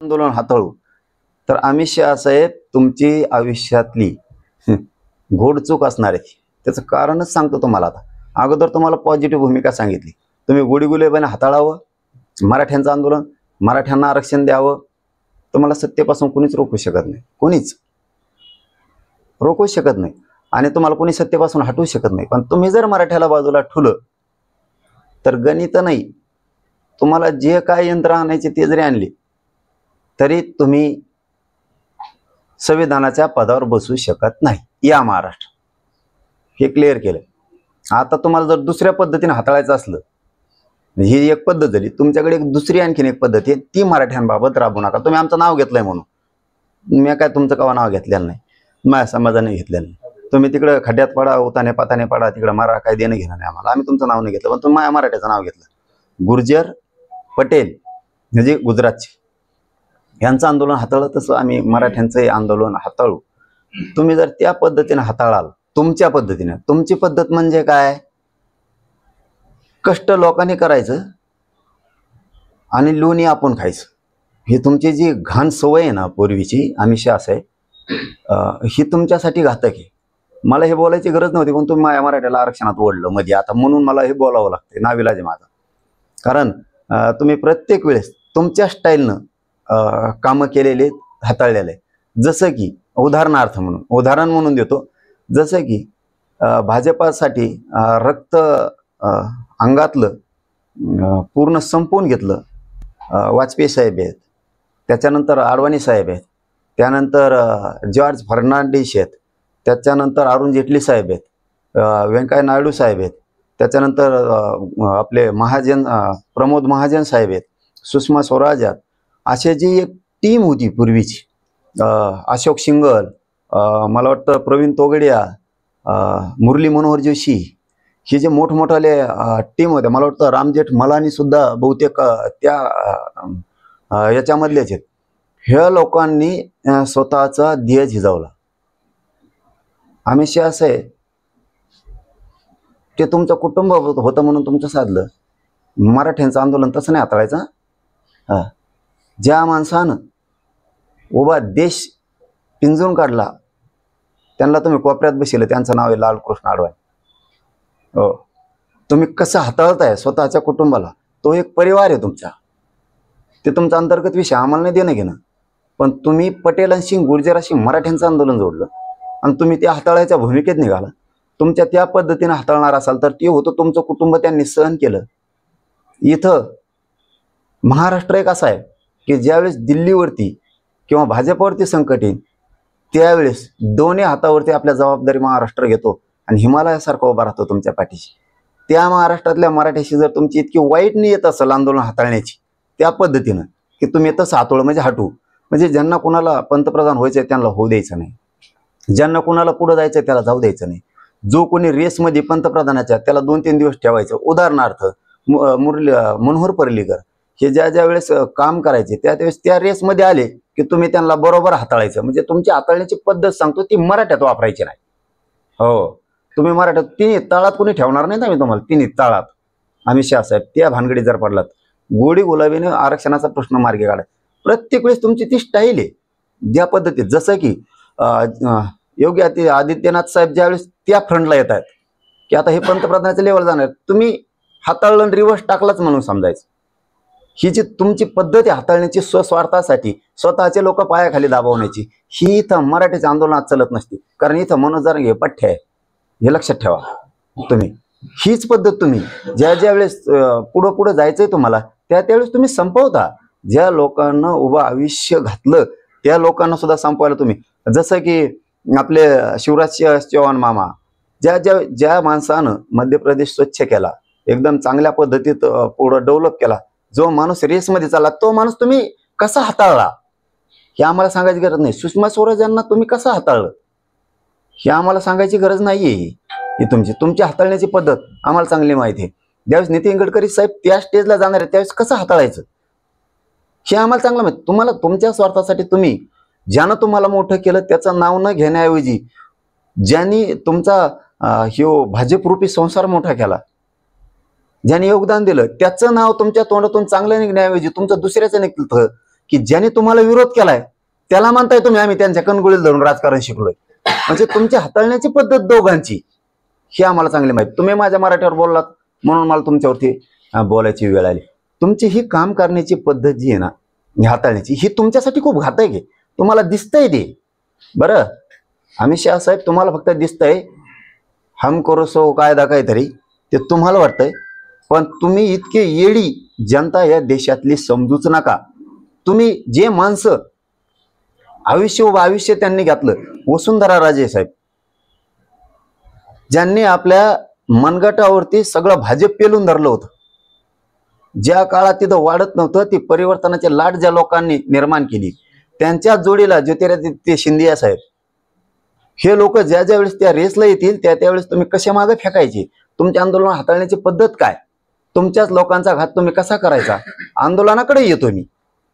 आंदोलन हाताळू तर अमित शहा साहेब तुमची आयुष्यातली घोडचूक असणार आहे. त्याचं कारणच सांगतो तुम्हाला. आता अगोदर तुम्हाला पॉझिटिव्ह भूमिका सांगितली, तुम्ही गुडीगुलेबाने हाताळावं मराठ्यांचं आंदोलन, मराठ्यांना आरक्षण द्यावं. तुम्हाला सत्तेपासून कोणीच रोखू शकत नाही, कोणीच रोखू शकत नाही आणि तुम्हाला कोणी सत्तेपासून हटवू शकत नाही. पण तुम्ही जर मराठ्याला बाजूला ठेवलं तर गणित नाही, तुम्हाला जे काय यंत्र आणायचे ते जरी आणले तरी तुम्ही संविधानाच्या पदावर बसू शकत नाही या महाराष्ट्र. हे क्लिअर केलं. आता तुम्हाला जर दुसऱ्या पद्धतीने हाताळायचं असलं, ही एक पद्धत झाली, तुमच्याकडे एक दुसरी आणखीन एक पद्धत आहे, ती मराठ्यांबाबत राबवू नका. तुम्ही आमचं नाव घेतलंय म्हणून, मी काय तुमचं कवा नाव घेतलेलं नाही, माझ्या समाजाने घेतलेलं नाही. तुम्ही तिकडं खड्ड्यात पडा, उताने पाताने पडा, तिकडं मारा, काय देणं घेणं नाही आम्हाला. आम्ही तुमचं नाव नाही घेतलं, पण तुम्ही माझ्या मराठ्याचं नाव घेतलं. गुर्जर पटेल म्हणजे गुजरातचे, यांचं आंदोलन हाताळलं तसं आम्ही मराठ्यांचं आंदोलन हाताळू. तुम्ही जर त्या पद्धतीने हाताळाल, तुमच्या पद्धतीने, तुमची पद्धत म्हणजे काय, कष्ट लोकांनी करायचं आणि लोणी आपण खायचं, ही तुमची जी घाण सवय आहे ना पूर्वीची अमित शहा साहेब, ही तुमच्यासाठी घातक आहे. मला हे बोलायची गरज नव्हती, पण तुम्ही माझ्या मराठ्याला आरक्षणात ओढलं मध्ये आता, म्हणून मला हे बोलावं लागतं, नाविलाज आहे माझा. कारण तुम्ही प्रत्येक वेळेस तुमच्या स्टाईलनं कामं केलेले, हाताळलेले. जसं की उदाहरणार्थ म्हणून उदाहरण म्हणून देतो, जसं की भाजपासाठी रक्त अंगातलं पूर्ण संपवून घेतलं वाजपेयी साहेब आहेत, त्याच्यानंतर आडवाणी साहेब आहेत, त्यानंतर जॉर्ज फर्नांडिस आहेत, त्याच्यानंतर अरुण जेटली साहेब आहेत, व्यंकय्या नायडू साहेब आहेत, त्याच्यानंतर आपले महाजन प्रमोद महाजन साहेब आहेत, सुषमा स्वराज आहेत. अशी जी एक टीम होती पूर्वीची, अशोक सिंगल, मला वाटतं प्रवीण तोगडिया, मुरली मनोहर जोशी, हे जे मोठमोठाले टीम होत्या, मला वाटतं रामजेठ मलानी सुद्धा बहुतेक त्या याच्यामधलेच आहेत. ह्या लोकांनी स्वतःचा ध्येय झिजवला. अमित शहा साहेब ते तुमचं कुटुंब होतं म्हणून तुमचं साधलं. मराठ्यांचं आंदोलन तसं नाही हाताळायचं. ज्या माणसानं उभा देश पिंजून काढला त्यांना तुम्ही कोपऱ्यात बसले, त्यांचं नाव आहे लालकृष्ण अडवाणी. हो, तुम्ही कसं हाताळताय स्वतःच्या कुटुंबाला, तो एक परिवार आहे तुमचा, ते तुमचा अंतर्गत विषय, आम्हाला नाही देणं घेणं. पण तुम्ही पटेलांशी गुर्जराशी मराठ्यांचं आंदोलन जोडलं आणि तुम्ही त्या हाताळायच्या भूमिकेत निघाला. तुमच्या त्या पद्धतीने हाताळणार असाल तर ते होतं तुमचं कुटुंब, त्यांनी सहन केलं. इथं महाराष्ट्र एक असा आहे की ज्यावेळेस दिल्लीवरती किंवा भाजपवरती संकट येईल त्यावेळेस दोन्ही हातावरती आपल्या जबाबदारी महाराष्ट्र घेतो आणि हिमालयासारखा उभा राहतो तुमच्या पाठीशी. त्या महाराष्ट्रातल्या मराठ्याशी जर तुमची इतकी वाईट नियत असेल आंदोलन हाताळण्याची त्या पद्धतीनं की तुम्ही तसं हातोळं म्हणजे हटू, म्हणजे ज्यांना कुणाला पंतप्रधान व्हायचंय त्यांना होऊ द्यायचं नाही, ज्यांना कुणाला पुढे जायचंय त्याला जाऊ द्यायचं नाही, जो कोणी रेसमध्ये पंतप्रधानाच्या त्याला 2-3 दिवस ठेवायचं. उदाहरणार्थ मनोहर पर्रीकर हे ज्या वेळेस काम करायचे त्यावेळेस त्या रेसमध्ये आले की तुम्ही त्यांना बरोबर हाताळायचं. म्हणजे तुमची हाताळण्याची पद्धत सांगतो ती मराठ्यात वापरायची नाही. हो, तुम्ही मराठ्यात तिन्ही ताळात कोणी ठेवणार नाही. आम्ही तुम्हाला तिन्ही ताळात अमित शहा साहेब त्या भानगडी जर पडलात, गोडी गुलाबीने आरक्षणाचा प्रश्न मार्गी काढा. प्रत्येक वेळेस तुमची ती स्टाईल आहे ज्या पद्धतीत, जसं की योगी आदित्यनाथ साहेब ज्यावेळेस त्या फ्रंटला येत आहेत की आता हे पंतप्रधानाच्या लेवल जाणार, तुम्ही हाताळलं रिवर्स टाकलाच म्हणून समजायचं. ही जी तुमची पद्धत आहे हाताळण्याची स्वस्वार्थासाठी, स्वतःचे लोक पायाखाली दाबवण्याची, ही इथं मराठीच्या आंदोलनात चालत नसते. कारण इथं मनोज जरांगे हे पठ्य आहे, हे लक्षात ठेवा तुम्ही. हीच पद्धत तुम्ही ज्या वेळेस पुढं जायचंय तुम्हाला त्यावेळेस तुम्ही संपवता. ज्या लोकांना उभं आयुष्य घातलं त्या लोकांना सुद्धा संपवायला तुम्ही, जसं की आपले शिवराज चौहान मामा, ज्या माणसानं मध्य प्रदेश स्वच्छ केला, एकदम चांगल्या पद्धतीत पुढं डेव्हलप केला, जो माणूस रेसमध्ये चालला तो माणूस तुम्ही कसा हाताळला हे आम्हाला सांगायची गरज नाही. सुषमा स्वराज यांना तुम्ही कसं हाताळलं हे आम्हाला सांगायची गरज नाहीये. ही तुमची हाताळण्याची पद्धत आम्हाला चांगली माहिती आहे. ज्यावेळेस नितीन गडकरी साहेब त्या स्टेजला जाणार आहे त्यावेळेस कसं हाताळायचं हे आम्हाला चांगलं माहिती. तुम्हाला तुमच्या स्वार्थासाठी तुम्ही ज्यानं तुम्हाला मोठं केलं त्याचं नाव न घेण्याऐवजी ज्यांनी तुमचा भाजपरूपी संसार मोठा केला, ज्यांनी योगदान दिलं त्याचं नाव तुमच्या तोंडातून चांगलं निघण्याऐवजी तुमचं दुसऱ्याचं निघतं की ज्याने तुम्हाला विरोध केलाय त्याला म्हणताय तुम्ही आम्ही त्यांच्या कणगोळीत धरून राजकारण शिकलोय. म्हणजे तुमची हाताळण्याची पद्धत दोघांची ही आम्हाला चांगली माहिती. तुम्ही माझ्या मराठीवर बोललात म्हणून मला तुमच्यावरती बोलायची वेळ आली. तुमची ही काम करण्याची पद्धत जी आहे ना हाताळण्याची, ही तुमच्यासाठी खूप घातक आहे. तुम्हाला दिसतंय ते बरं. अमित शहा साहेब तुम्हाला फक्त दिसतंय हम करो सो कायदा काहीतरी, ते तुम्हाला वाटतंय. पण तुम्ही इतके येडी जनता या देशातली समजूच नका. तुम्ही जे माणसं आयुष्य त्यांनी घातलं, वसुंधरा राजे साहेब ज्यांनी आपल्या मनगटावरती सगळं भाजप पेलून धरलं होतं, ज्या काळात तिथं वाढत नव्हतं ती परिवर्तनाची लाट ज्या लोकांनी निर्माण केली, त्यांच्या जोडीला ज्योतिरादित्य शिंदे साहेब, हे लोक ज्या ज्या वेळेस त्या रेसला येतील त्या त्यावेळेस तुम्ही कशा मागे फेकायचे, तुमचे आंदोलन हाताळण्याची पद्धत काय, तुमच्याच लोकांचा घात तुम्ही कसा करायचा, आंदोलनाकडे येतो मी.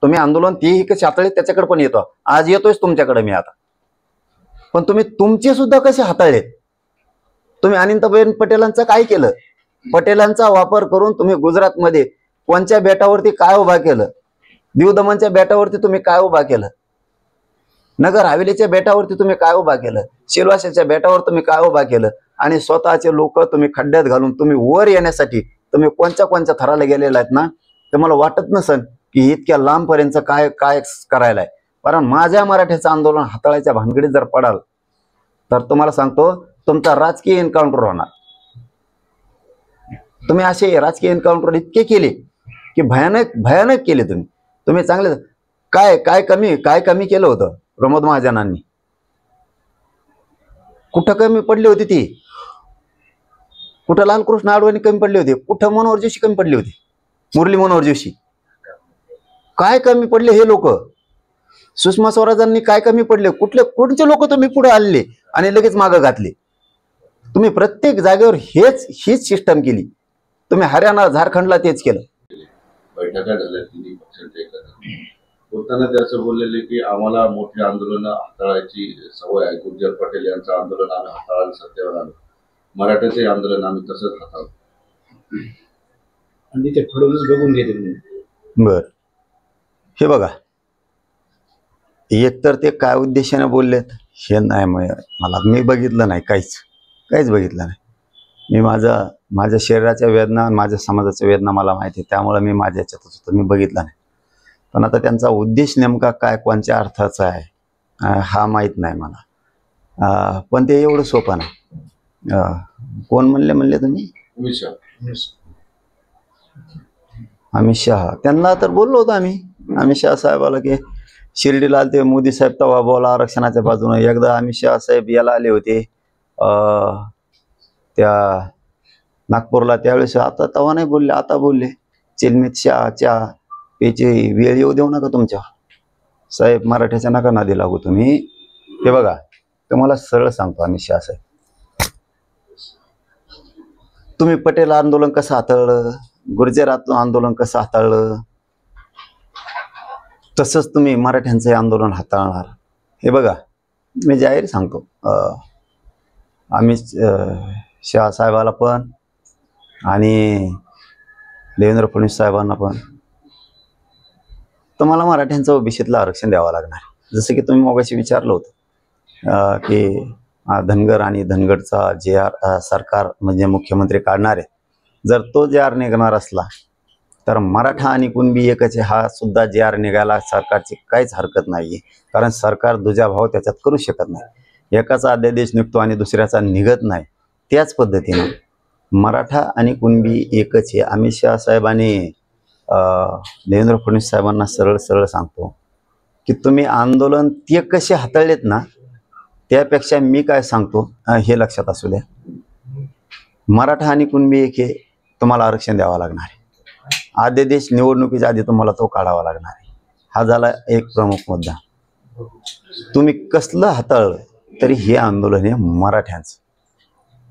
तुम्ही आंदोलन तेही कसे हाताळले त्याच्याकडे पण येतो. आज येतोयच तुमच्याकडे मी आता. पण तुम्ही तुमचे सुद्धा कसे हाताळलेत. तुम्ही अनंतबेन पटेलांचं काय केलं, पटेलांचा वापर करून तुम्ही गुजरातमध्ये कोणत्या बेटावरती काय उभा केलं, दीव दमनच्या बेटावरती तुम्ही काय उभा केलं, नगर हवेलीच्या बेटावरती तुम्ही काय उभा केलं, सिलवाशाच्या बेटावर तुम्ही काय उभा केलं, आणि स्वतःचे लोक तुम्ही खड्ड्यात घालून तुम्ही वर येण्यासाठी तुम्ही कोणत्या थराला गेलेला आहेत ना, तर मला वाटत नसन की इतक्या लांबपर्यंत काय काय करायला आहे. कारण माझ्या मराठीचं आंदोलन हाताळायच्या भानगडीत जर पडाल तर तुम्हाला सांगतो तुमचा राजकीय एन्काउंटर होणार. तुम्ही असे राजकीय एन्काउंटर इतके केले की भयानक केले. तुम्ही चांगले काय कमी केलं होतं प्रमोद महाजनांनी, कुठं कमी पडली होती ती, कुठं लालकृष्ण अडवाणी कमी पडले होते, कुठं मनोहर जोशी कमी पडले होते, मुरली मनोहर जोशी काय कमी पडले हे लोक, सुषमा स्वराजांनी काय कमी पडले, कोणते लोक तुम्ही पुढे आले आणि लगेच मागं घातले. तुम्ही प्रत्येक जागेवर हीच सिस्टम केली. तुम्ही हरियाणा झारखंडला तेच केलं. बैठका झाल्या तिन्ही पक्षांच्या एकत्र बोलताना ते असं बोललेले की आम्हाला मोठी आंदोलन हाताळायची सवय आहे. गुर्जर पटेल यांचं आंदोलन आम्ही हाताळायला सत्तेवर आलो, मराठ्याचे आंदोलन आम्ही तसंच हाताळतो आणि ते फडणवीस बघून घेते. बर, हे बघा, एकतर ते काय उद्देशाने बोललेत हे नाही, मला मी बघितलं नाही, काहीच बघितलं नाही. मी माझ्या शरीराच्या वेदना, माझ्या समाजाच्या वेदना मला माहिती आहे, त्यामुळे मी माझ्या याच्यातच होतो, मी बघितलं नाही. पण आता त्यांचा उद्देश नेमका काय, कोणत्या अर्थाचा आहे हा माहीत नाही मला. पण ते एवढं सोपं नाही. कोण म्हणले तुम्ही? अमित शहा. त्यांना तर बोललो होतो आम्ही, अमित शहा साहेबाला की शिर्डीला आले मोदी साहेब तेव्हा बोला आरक्षणाच्या बाजूने. एकदा अमित शहा साहेब याला आले होते त्या नागपूरला, त्यावेळेस आता तेव्हा नाही बोलले, आता बोलले चिलमित शहाच्या याची वेळ येऊ देऊ नका तुमच्या साहेब, मराठ्याच्या नका नादी लागू तुम्ही. हे बघा, तुम्हाला सरळ सांगतो अमित शहा साहेब, तुम्ही पटेल आंदोलन कसं हाताळलं, गुर्जर आंदोलन कसं हाताळलं, तसंच तुम्ही मराठ्यांचं आंदोलन हाताळणार. हे बघा, मी जाहीर सांगतो अमित शहा साहेबाला पण आणि देवेंद्र फडणवीस साहेबांना पण, तुम्हाला मराठ्यांचं ओबीसीतलं आरक्षण द्यावं लागणार. जसं की तुम्ही मगाशी विचारलं होतं की धनगर आणि धनगडचा जे आर सरकार म्हणजे मुख्यमंत्री काढणार आहे, जर तो जे आर निघणार असला तर मराठा आणि कुणबी एकच हा सुद्धा जे आर निघायला सरकारची काहीच हरकत नाही आहे. कारण सरकार दुजाभाव त्याच्यात करू शकत नाही. एकाचा अध्यादेश निघतो आणि दुसऱ्याचा निघत नाही. त्याच पद्धतीने मराठा आणि कुणबी एकच आहे. अमित शहा साहेबांनी देवेंद्र फडणवीस साहेबांना सरळ सांगतो की तुम्ही आंदोलन ते कसे हाताळलेत ना, त्यापेक्षा मी काय सांगतो हे लक्षात असू द्या, मराठा आणि कुणबी एक हे तुम्हाला आरक्षण द्यावं लागणार आहे. अध्यादेश निवडणुकीच्या आधी तुम्हाला तो काढावा लागणार आहे. हा झाला एक प्रमुख मुद्दा. तुम्ही कसलं हाताळलं तरी हे आंदोलन हे मराठ्यांचं.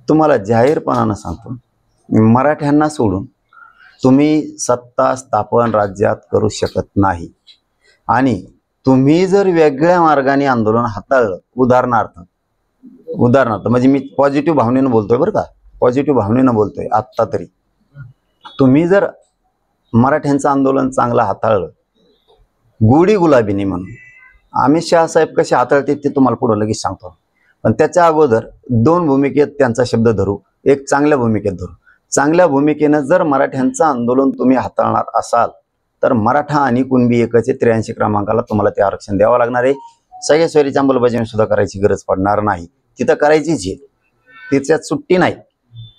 तुम्हाला जाहीरपणानं सांगतो, मराठ्यांना सोडून तुम्ही सत्ता स्थापन राज्यात करू शकत नाही. आणि तुम्ही जर वेगळ्या मार्गाने आंदोलन हाताळलं, उदाहरणार्थ म्हणजे मी पॉझिटिव्ह भावनेनं बोलतोय बरं का, पॉझिटिव्ह भावनेनं बोलतोय आत्ता तरी, तुम्ही जर मराठ्यांचं आंदोलन चांगलं हाताळलं गोडी गुलाबीनी म्हणून अमित शहा साहेब कसे हाताळते ते तुम्हाला पुढे लगेच सांगतो. पण त्याच्या अगोदर दोन भूमिकेत त्यांचा शब्द धरू. एक चांगल्या भूमिकेत धरू. चांगल्या भूमिकेनं जर मराठ्यांचं आंदोलन तुम्ही हाताळणार असाल तर मराठा आणि कुणबी एकचे 83 क्रमांकाला तुम्हाला ते आरक्षण द्यावं लागणार आहे. सगळ्या सोयरीची अंमलबजावणी सुद्धा करायची गरज पडणार नाही. तिथं करायचीच आहे, तिच्यात सुट्टी नाही,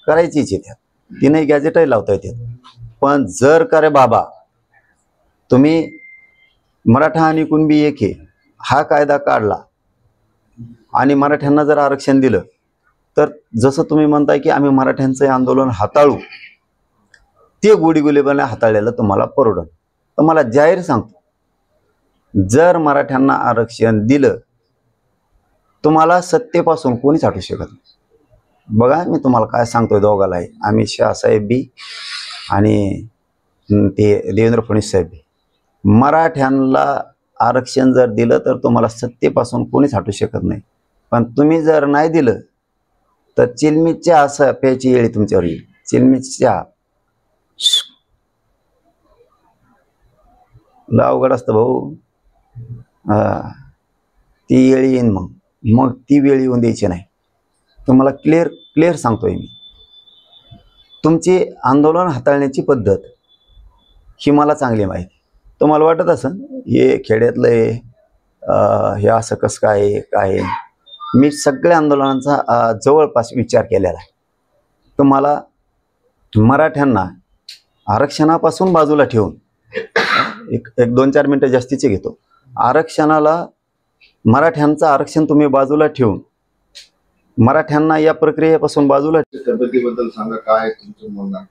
करायचीच आहे. त्यात ती नाही गॅजेटही लावता येते. पण जर का रे बाबा तुम्ही मराठा आणि कुणबी एक हा कायदा काढला आणि मराठ्यांना जर आरक्षण दिलं तर जसं तुम्ही म्हणताय की आम्ही मराठ्यांचं आंदोलन हाताळू, ते गोडीगुलेबाने हाताळलेलं तुम्हाला परवडन. तर मला जाहीर सांगतो, जर मराठ्यांना आरक्षण दिलं तुम्हाला सत्तेपासून कोणीच हटू शकत नाही. बघा मी तुम्हाला काय सांगतोय दोघालाही, अमित शहा साहेब बी आणि ते देवेंद्र फडणवीस साहेब बी, मराठ्यांना आरक्षण जर दिलं तर तुम्हाला सत्तेपासून कोणीच हटू शकत नाही. पण तुम्ही जर नाही दिलं तर चिलमीत चहा असं प्यायची येळी तुमच्यावर येईल. चिलमीत चहा लय अवघड असतं भाऊ. ती येळी येईन मग ती वेळ येऊन द्यायची नाही. तुम्हाला क्लिअर सांगतोय मी. तुमची आंदोलन हाताळण्याची पद्धत ही मला चांगली माहिती. तुम्हाला वाटत असेल हे खेड्यातलं हे असं कसं काय. मी सगळ्या आंदोलनांचा जवळपास विचार केलेला आहे. तुम्हाला मराठ्यांना आरक्षणापासून बाजूला ठेवून एक 2-4 मिनटं जास्तीचे घेतो. आरक्षणाला मराठ्यांचं आरक्षण तुम्ही बाजूला ठेवून मराठ्यांना या प्रक्रियेपासून बाजूला तब्येतीबद्दल सांगा, काय आहे तुमचं म्हणणं?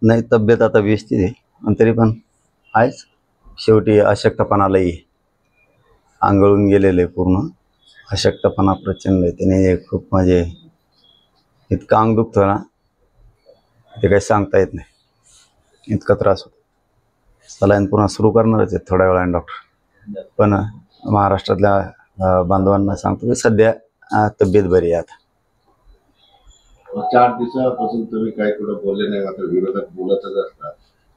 नाही, तब्येत आता व्यवस्थित आहे, पण तरी पण आहेच. शेवटी अशक्तपणालाही आंघळून गेलेलं आहे. पूर्ण अशक्तपणा प्रचंड आहे. त्याने खूप म्हणजे इतकं अंग दुखतं ना, ते काही सांगता येत नाही. इतका त्रास होतो. सलाईन पुन्हा सुरू करणारच आहे थोड्या वेळाने डॉक्टर. पण महाराष्ट्रातल्या बांधवांना सांगतो की सध्या तब्येत बरी आहे आता. 4 दिवसापासून तुम्ही काही कुठं बोलले नाही, मात्र विरोधात बोलतच असतात.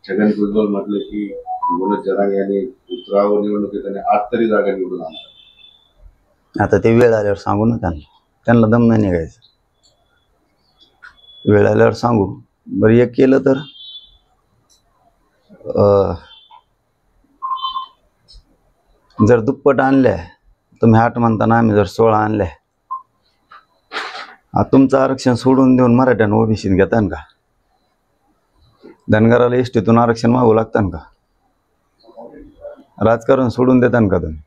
छगन भुजबळ म्हटले की मनोज जरांगे यांनी उतरावं निवडणुकीत आणि 8 तरी जागा निवडून आणतात. आता ते वेळ आल्यावर सांगू ना त्यांना दम नाही निघायचं. वेळ आल्यावर सांगू. बरं एक केलं तर जर दुप्पट आणल्या तुम्ही 8 म्हणताना आम्ही जर 16 आणल्या, तुमचं आरक्षण सोडून देऊन मराठ्यानं ओबीसीत घेतान का? धनगराला एसटीतून आरक्षण मागू लागतान का? राजकारण सोडून देतान का तुम्ही?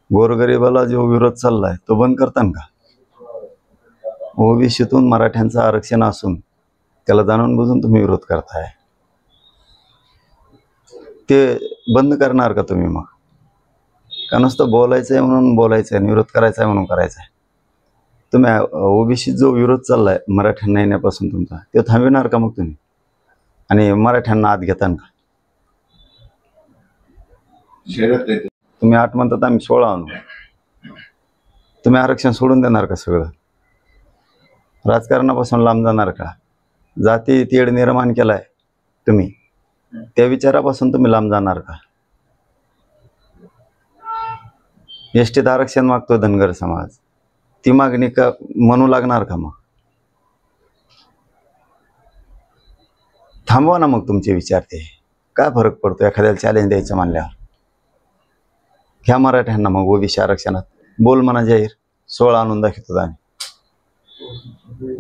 गोरगरिबाला जो विरोध चाललाय तो बंद करतान का? ओबीसीतून मराठ्यांचं आरक्षण असून त्याला जाणून बुजून तुम्ही विरोध करताय, ते बंद करणार का तुम्ही? मग का नुसतं बोलायचं आहे म्हणून बोलायचं आहे, विरोध करायचा आहे म्हणून करायचा आहे? तुम्ही ओबीसी जो विरोध चाललाय मराठ्यांना येण्यापासून तुमचा, ते थांबविणार का मग तुम्ही? आणि मराठ्यांना आत घेतान का? तुम्ही 8 म्हणतात, आम्ही 16 आणू. तुम्ही आरक्षण सोडून देणार का सगळं? राजकारणापासून लांब जाणार का? जाती तेढ निर्माण केलाय तुम्ही, त्या विचारापासून तुम्ही लांब जाणार का? एसटीत आरक्षण मागतो धनगर समाज, ती मागणी का म्हणू लागणार का? मग थांबवा ना मग तुमचे विचार. ते काय फरक पडतो एखाद्याला चॅलेंज द्यायचं म्हणल्यावर? घ्या मराठ्यांना मग ओबीसी आरक्षणात. बोल म्हणा जाहीर, 16 आणून दाखवतो आम्ही.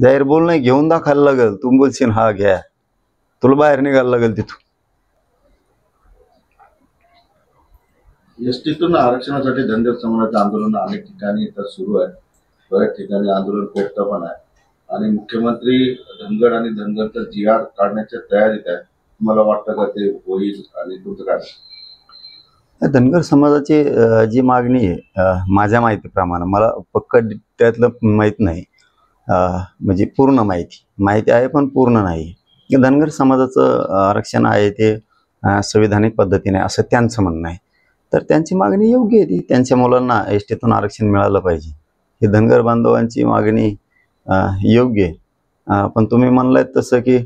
जाहीर बोल नाही, घेऊन दाखवायला लागेल. तू बोलशील हा घ्या, तुला बाहेर निघायला लागेल तिथून. एसटीतून आरक्षणासाठी धनगर समाजाचं आंदोलन अनेक ठिकाणी तर सुरू आहे. बऱ्याच ठिकाणी आंदोलन पेटतं पण आहे. आणि मुख्यमंत्री धनगर आणि धनगरचा GR काढण्याच्या तयारीत आहे. तुम्हाला वाटतं का ते होईल? आणि तुमचं काय? धनगर समाजाची जी मागणी आहे, माझ्या माहितीप्रमाणे, मला पक्क त्यातलं माहीत नाही, म्हणजे पूर्ण माहिती आहे पण पूर्ण नाही. धनगर समाजाचं आरक्षण आहे ते संविधानिक पद्धतीने असं त्यांचं म्हणणं आहे. तर त्यांची मागणी योग्य आहे. ती त्यांच्या मुलांना एसटीतून आरक्षण मिळालं पाहिजे, ही धनगर बांधवांची मागणी योग्य आहे. पण तुम्ही म्हणलात तसं की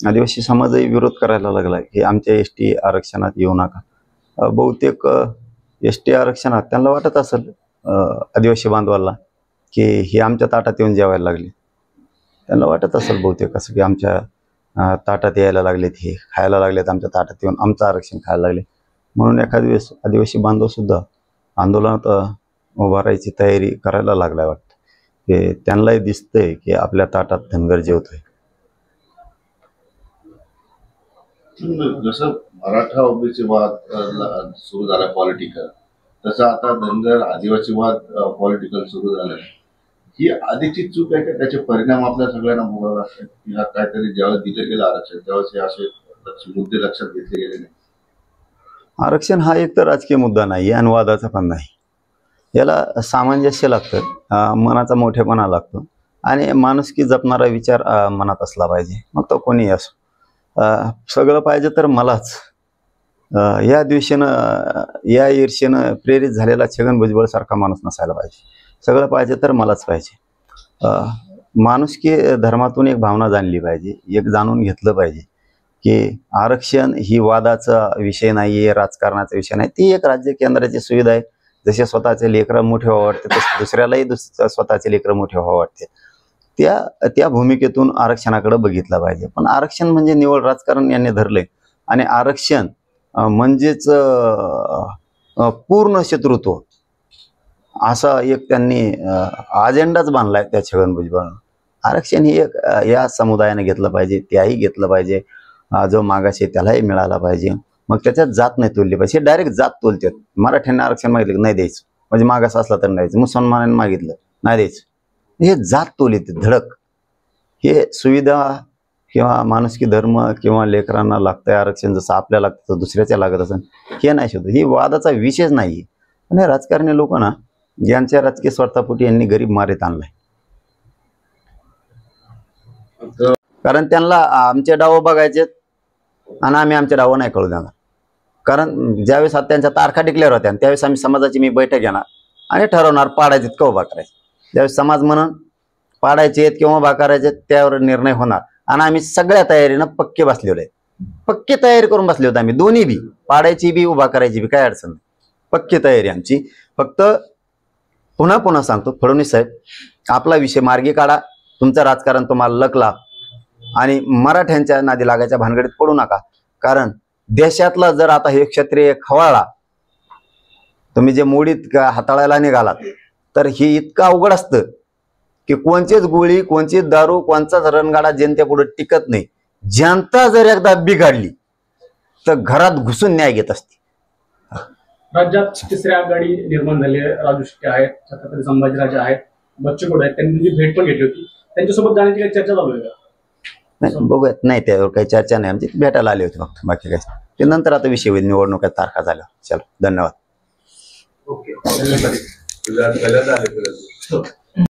आदिवासी समाजही विरोध करायला लागला की आमच्या एसटी आरक्षणात येऊ नका. बहुतेक एसटी आरक्षणात त्यांना वाटत असेल आदिवासी बांधवाला की हे आमच्या ताटात येऊन जेवायला लागले. त्यांना वाटत असेल बहुतेक असं की आमच्या ताटात यायला लागलेत, हे खायला लागलेत, आमच्या ताटात येऊन आमचं आरक्षण खायला लागले. म्हणून एखाद्या वेळेस आदिवासी बांधवसुद्धा आंदोलनात उभा राहायची तयारी करायला लागलाय वाटतं. की त्यांनाही दिसतंय की आपल्या ताटात धनगर जेवतोय. जसं मराठा ओबीसी वाद सुरू झाला पॉलिटिकल, तसं आता धनगर आदिवासी वाद पॉलिटिकल सुरू झालं. ही आधीची चूक आहे का त्याचे परिणाम आपल्या सगळ्यांना भोगावे लागतात? किंवा काहीतरी ज्यावेळेस दिलं गेलं आरक्षण त्यावेळेस हे असे मुद्दे लक्षात घेतले गेले नाही? आरक्षण हा एक तर राजकीय मुद्दा नाही आणि वादाचा पण नाही. याला सामंजस्य लागतं, मनाचा मोठेपणा लागतो आणि माणुसकी जपणारा विचार मनात असला पाहिजे. मग तो कोणी असो. सगळं पाहिजे तर मलाच, या द्वेषानं या ईर्षेनं प्रेरित झालेला छगन भुजबळ सारखा माणूस नसायला पाहिजे. सगळं पाहिजे तर मलाच पाहिजे. माणुसकी धर्मातून एक भावना जाणली पाहिजे, एक जाणून घेतलं पाहिजे की आरक्षण ही वादाचा विषय नाही आहे, राजकारणाचा विषय नाही. ती एक राज्य केंद्राची सुविधा आहे. जसे स्वतःचे लेकरं मोठे व्हावं वाटते तसे दुसऱ्यालाही स्वतःचे लेकरं मोठे व्हावं वाटते. त्या भूमिकेतून आरक्षणाकडे बघितलं पाहिजे. पण आरक्षण म्हणजे निवड राजकारण यांनी धरले आणि आरक्षण म्हणजेच पूर्ण शत्रुत्व असा एक त्यांनी अजेंडाच बांधलाय त्या छगन भुजबळानं. आरक्षण ही एक या समुदायाने घेतलं पाहिजे, त्याही घेतलं पाहिजे, जो मागाशी त्यालाही मिळाला पाहिजे. मग त्याच्यात जात नाही तोलली पाहिजे. हे डायरेक्ट जात तोलतात. मराठ्यांना आरक्षण मागितलं नाही द्यायचं, म्हणजे मागास असला तर नाही द्यायचं. मुसलमानांनी मागितलं नाही द्यायचं. हे जात तोलीत धडक. हे सुविधा किंवा माणुसकी धर्म किंवा लेकरांना लागतंय आरक्षण जसं आपल्याला लागतं दुसऱ्याच्या लागत असेल हे नाही शोध. ही वादाचा विषयच नाही. आणि राजकारणी लोक ना ज्यांच्या राजकीय स्वार्थापोटी यांनी गरीब मारीत आणलाय. कारण त्यांना आमचे डाव बघायचे आणि आम्ही आमचे डाव नाही कळू देणार. कारण ज्यावेळेस त्यांच्या तारखा डिक्लेअर होत्या त्यावेळेस आम्ही समाजाची मी बैठक घेणार आणि ठरवणार पाडायचे का उभा करायचे. ज्यावेळेस समाज म्हणून पाडायचे किंवा उभा करायचे त्यावर निर्णय होणार. आणि आम्ही सगळ्या तयारीनं पक्के बसलेलो आहे. पक्की तयारी करून बसले होते आम्ही, दोन्ही बी, पाडायची बी उभा करायची बी, काय अडचण नाही. पक्की तयारी आमची. फक्त पुन्हा सांगतो, फडणवीस साहेब आपला विषय मार्गी काढा. तुमचं राजकारण तुम्हाला लकला आणि मराठ्यांच्या नादी लागायच्या भानगडीत पडू नका. कारण देशातला जर आता हे क्षत्रिय खवाळला, तुम्ही जे मोडीत हाताळायला निघालात, तर हे इतकं अवघड असतं की कोणचीच गोळी, कोणचीच दारू, कोणचाच रणगाडा जनतेपुढे टिकत नाही. जनता जर एकदा बिघडली तर घरात घुसून न्याय घेत असते. राज्यात तिसरी आघाडी निर्माण झाली आहे. राजू शेट्टी आहेत, छत्रपती संभाजीराजे आहेत, बच्चू कडू आहेत. त्यांनी तुझी भेट पण घेतली होती. त्यांच्यासोबत जाण्याची काही चर्चा चालू आहे का? नाही, बघूयात. नाही, त्यावर काही चर्चा नाही. आमची भेटायला आले होते फक्त, बाकी काय. ते नंतर आता विषय होईल, निवडणुका तारखा झाल्या. चलो, धन्यवाद. ओके,